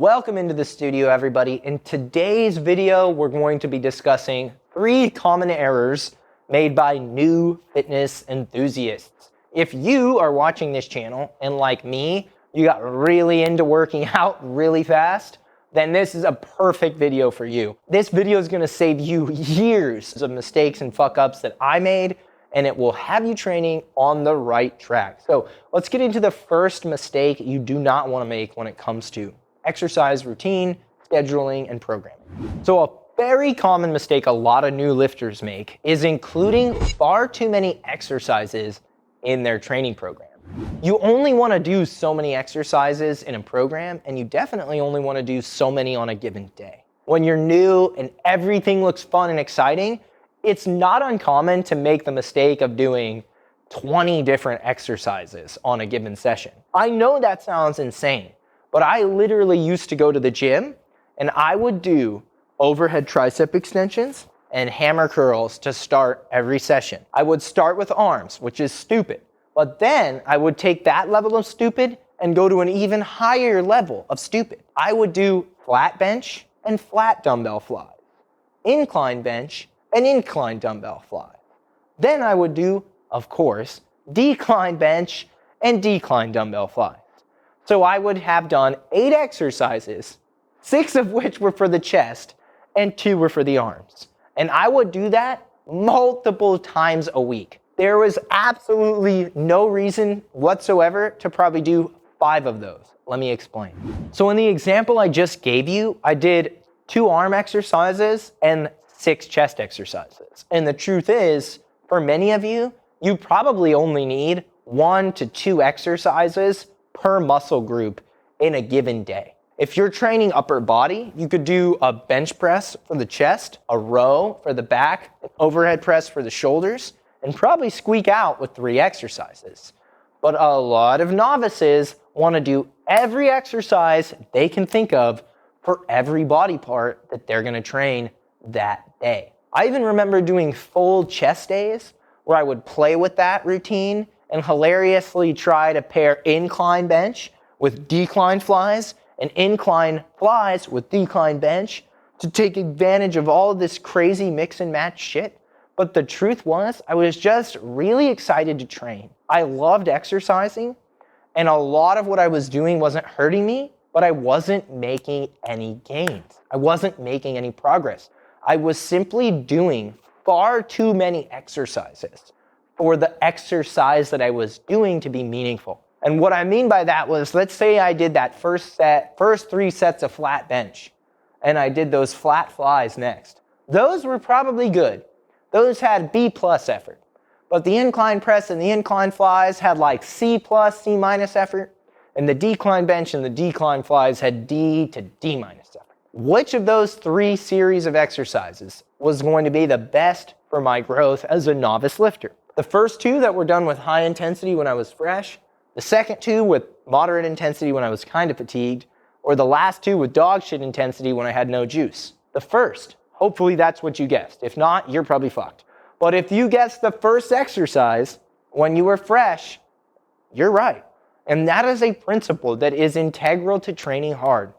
Welcome into the studio, everybody. In today's video, we're going to be discussing 3 common errors made by new fitness enthusiasts. If you are watching this channel and like me, you got really into working out really fast, then this is a perfect video for you. This video is going to save you years of mistakes and fuck-ups that I made, and it will have you training on the right track. So let's get into the first mistake you do not want to make when it comes to exercise routine, scheduling, and programming. So a very common mistake a lot of new lifters make is including far too many exercises in their training program. You only want to do so many exercises in a program, and you definitely only want to do so many on a given day. When you're new and everything looks fun and exciting, it's not uncommon to make the mistake of doing 20 different exercises on a given session. I know that sounds insane, but I literally used to go to the gym and I would do overhead tricep extensions and hammer curls to start every session. I would start with arms, which is stupid, but then I would take that level of stupid and go to an even higher level of stupid. I would do flat bench and flat dumbbell flies, incline bench and incline dumbbell flies. Then I would do, of course, decline bench and decline dumbbell flies. So I would have done 8 exercises, 6 of which were for the chest and 2 were for the arms. And I would do that multiple times a week. There was absolutely no reason whatsoever to probably do 5 of those. Let me explain. So in the example I just gave you, I did 2 arm exercises and 6 chest exercises. And the truth is, for many of you, you probably only need 1 to 2 exercises per muscle group in a given day. If you're training upper body, you could do a bench press for the chest, a row for the back, an overhead press for the shoulders, and probably squeak out with 3 exercises. But a lot of novices want to do every exercise they can think of for every body part that they're going to train that day. I even remember doing full chest days where I would play with that routine and hilariously try to pair incline bench with decline flies and incline flies with decline bench to take advantage of all of this crazy mix and match shit. But the truth was, I was just really excited to train. I loved exercising, and a lot of what I was doing wasn't hurting me, but I wasn't making any gains. I wasn't making any progress. I was simply doing far too many exercises for the exercise that I was doing to be meaningful. And what I mean by that was, let's say I did that first 3 sets of flat bench, and I did those flat flies next. Those were probably good. Those had B+ effort. But the incline press and the incline flies had like C+, C- effort, and the decline bench and the decline flies had D to D- effort. Which of those 3 series of exercises was going to be the best for my growth as a novice lifter? The first 2 that were done with high intensity when I was fresh, the second 2 with moderate intensity when I was kind of fatigued, or the last 2 with dog shit intensity when I had no juice. The first, hopefully that's what you guessed. If not, you're probably fucked. But if you guessed the first exercise when you were fresh, you're right. And that is a principle that is integral to training hard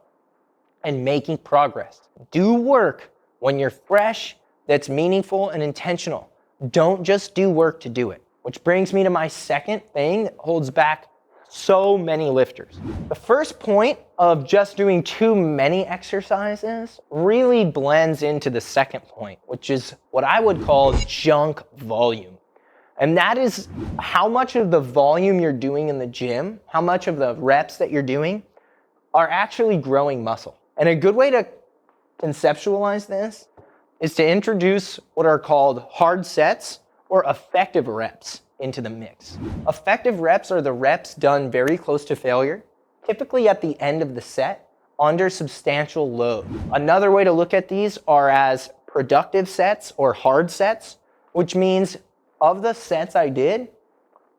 and making progress. Do work when you're fresh that's meaningful and intentional. Don't just do work to do it. Which brings me to my second thing that holds back so many lifters. The first point of just doing too many exercises really blends into the second point, which is what I would call junk volume. And that is how much of the volume you're doing in the gym, how much of the reps that you're doing are actually growing muscle. And a good way to conceptualize this is to introduce what are called hard sets or effective reps into the mix. Effective reps are the reps done very close to failure, typically at the end of the set, under substantial load. Another way to look at these are as productive sets or hard sets, which means of the sets I did,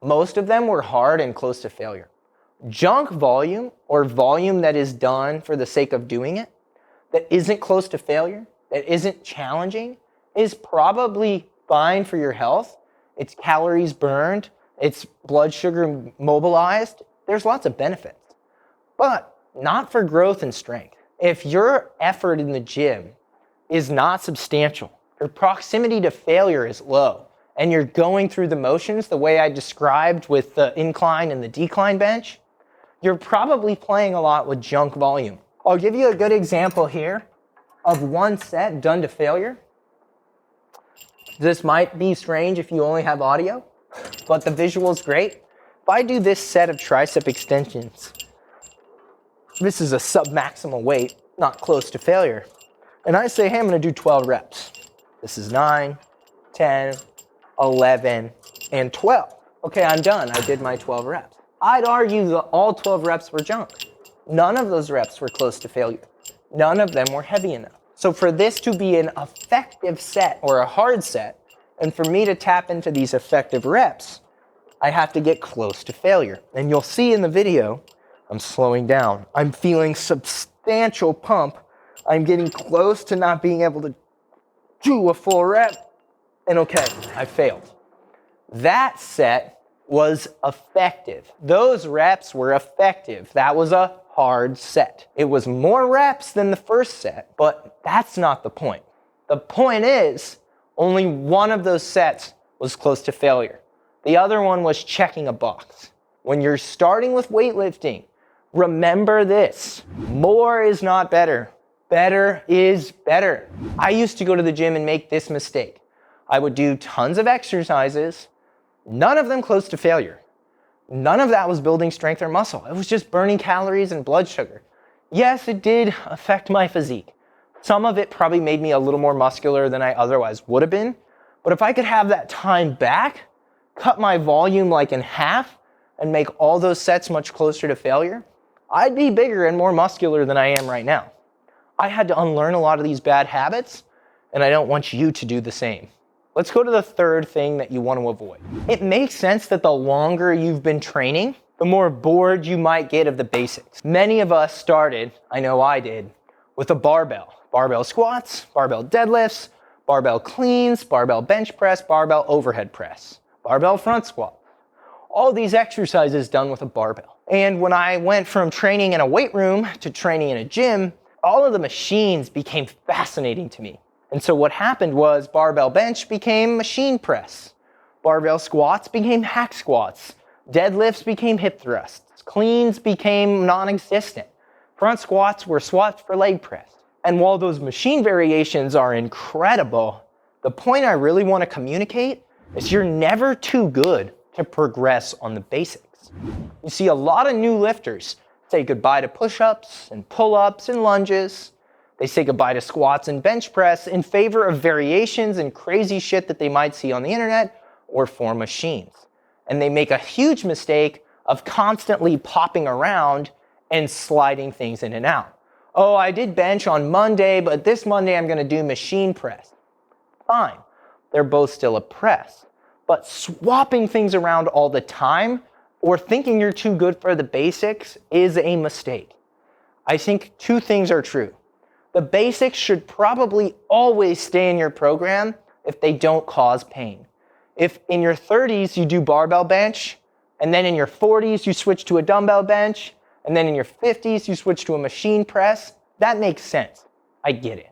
most of them were hard and close to failure. Junk volume, or volume that is done for the sake of doing it, that isn't close to failure, that isn't challenging, is probably fine for your health. It's calories burned, it's blood sugar mobilized. There's lots of benefits, but not for growth and strength. If your effort in the gym is not substantial, your proximity to failure is low, and you're going through the motions the way I described with the incline and the decline bench, you're probably playing a lot with junk volume. I'll give you a good example here of one set done to failure. This might be strange if you only have audio, but the visual is great. If I do this set of tricep extensions, this is a sub-maximal weight, not close to failure. And I say, hey, I'm gonna do 12 reps. This is 9, 10, 11, and 12. Okay, I'm done. I did my 12 reps. I'd argue that all 12 reps were junk. None of those reps were close to failure. None of them were heavy enough. So for this to be an effective set or a hard set, and for me to tap into these effective reps, I have to get close to failure. And you'll see in the video, I'm slowing down. I'm feeling substantial pump. I'm getting close to not being able to do a full rep. And okay, I failed. That set was effective. Those reps were effective. That was a hard set. It was more reps than the first set, but that's not the point. The point is, only one of those sets was close to failure. The other one was checking a box. When you're starting with weightlifting, remember this: more is not better. Better is better. I used to go to the gym and make this mistake. I would do tons of exercises, none of them close to failure. None of that was building strength or muscle. It was just burning calories and blood sugar. Yes, it did affect my physique. Some of it probably made me a little more muscular than I otherwise would have been. But if I could have that time back, cut my volume like in half, and make all those sets much closer to failure, I'd be bigger and more muscular than I am right now. I had to unlearn a lot of these bad habits, and I don't want you to do the same. Let's go to the third thing that you want to avoid. It makes sense that the longer you've been training, the more bored you might get of the basics. Many of us started, I know I did, with a barbell. Barbell squats, barbell deadlifts, barbell cleans, barbell bench press, barbell overhead press, barbell front squat. All these exercises done with a barbell. And when I went from training in a weight room to training in a gym, all of the machines became fascinating to me. And so what happened was barbell bench became machine press. Barbell squats became hack squats. Deadlifts became hip thrusts. Cleans became non-existent. Front squats were squats for leg press. And while those machine variations are incredible, the point I really want to communicate is you're never too good to progress on the basics. You see a lot of new lifters say goodbye to push-ups and pull-ups and lunges. They say goodbye to squats and bench press in favor of variations and crazy shit that they might see on the internet or for machines. And they make a huge mistake of constantly popping around and sliding things in and out. Oh, I did bench on Monday, but this Monday I'm going to do machine press. Fine. They're both still a press. But swapping things around all the time or thinking you're too good for the basics is a mistake. I think two things are true. The basics should probably always stay in your program if they don't cause pain. If in your 30s you do barbell bench, and then in your 40s you switch to a dumbbell bench, and then in your 50s you switch to a machine press, that makes sense. I get it.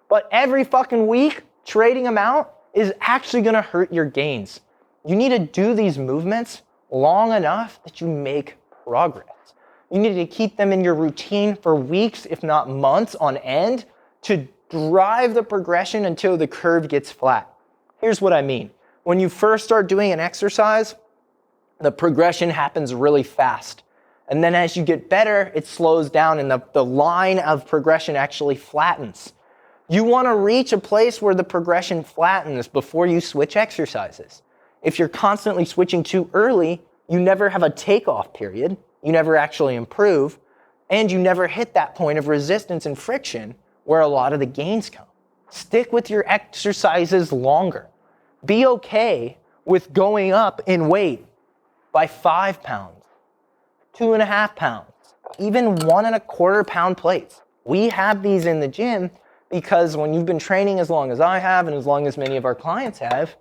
But every fucking week, trading them out is actually gonna hurt your gains. You need to do these movements long enough that you make progress. You need to keep them in your routine for weeks, if not months on end, to drive the progression until the curve gets flat. Here's what I mean. When you first start doing an exercise, the progression happens really fast. And then as you get better, it slows down and the line of progression actually flattens. You want to reach a place where the progression flattens before you switch exercises. If you're constantly switching too early, you never have a takeoff period. You never actually improve, and you never hit that point of resistance and friction where a lot of the gains come. Stick with your exercises longer. Be okay with going up in weight by 5 pounds, 2.5 pounds, even 1.25 pound plates. We have these in the gym because when you've been training as long as I have and as long as many of our clients have,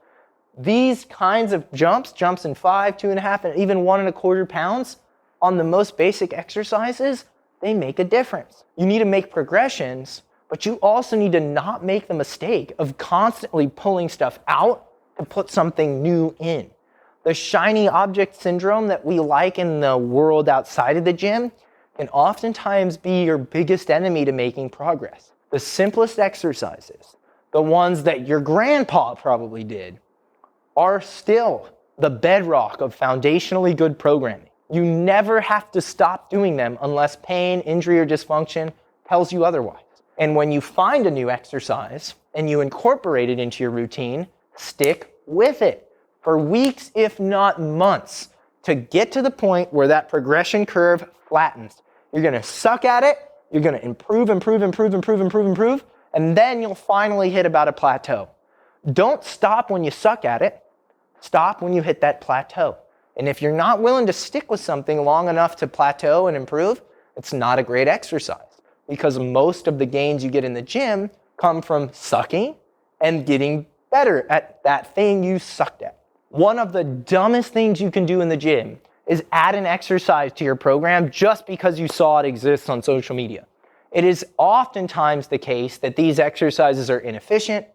these kinds of jumps in 5, 2.5, and even 1.25 pounds on the most basic exercises they make a difference. You need to make progressions, but you also need to not make the mistake of constantly pulling stuff out to put something new in. The shiny object syndrome that we like in the world outside of the gym can oftentimes be your biggest enemy to making progress. The simplest exercises, the ones that your grandpa probably did, are still the bedrock of foundationally good programming. You never have to stop doing them unless pain, injury, or dysfunction tells you otherwise. And when you find a new exercise and you incorporate it into your routine, stick with it for weeks, if not months, to get to the point where that progression curve flattens. You're gonna suck at it, you're gonna improve, and then you'll finally hit about a plateau. Don't stop when you suck at it, stop when you hit that plateau. And if you're not willing to stick with something long enough to plateau and improve, it's not a great exercise, because most of the gains you get in the gym come from sucking and getting better at that thing you sucked at. One of the dumbest things you can do in the gym is add an exercise to your program just because you saw it exist on social media. It is oftentimes the case that these exercises are inefficient,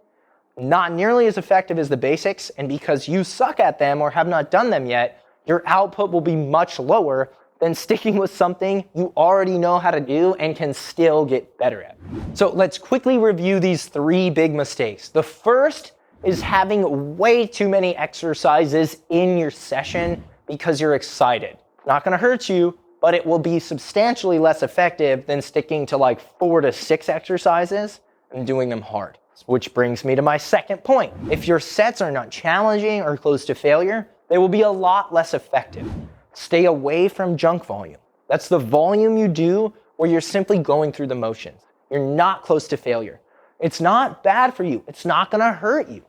not nearly as effective as the basics, and because you suck at them or have not done them yet, your output will be much lower than sticking with something you already know how to do and can still get better at. So let's quickly review these 3 big mistakes. The first is having way too many exercises in your session because you're excited. Not gonna hurt you, but it will be substantially less effective than sticking to like 4 to 6 exercises and doing them hard. Which brings me to my second point. If your sets are not challenging or close to failure, they will be a lot less effective. Stay away from junk volume. That's the volume you do where you're simply going through the motions. You're not close to failure. It's not bad for you. It's not gonna hurt you.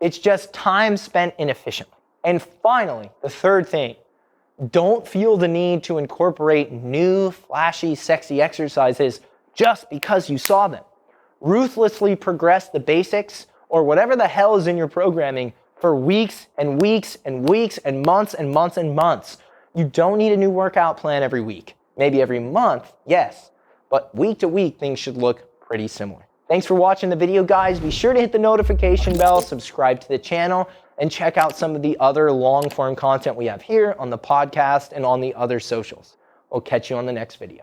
It's just time spent inefficiently. And finally, the third thing, don't feel the need to incorporate new, flashy, sexy exercises just because you saw them. Ruthlessly progress the basics or whatever the hell is in your programming for weeks and weeks and weeks and months and months and months. You don't need a new workout plan every week. Maybe every month, yes, but week to week, things should look pretty similar. Thanks for watching the video, guys. Be sure to hit the notification bell, subscribe to the channel, and check out some of the other long-form content we have here on the podcast and on the other socials. We'll catch you on the next video.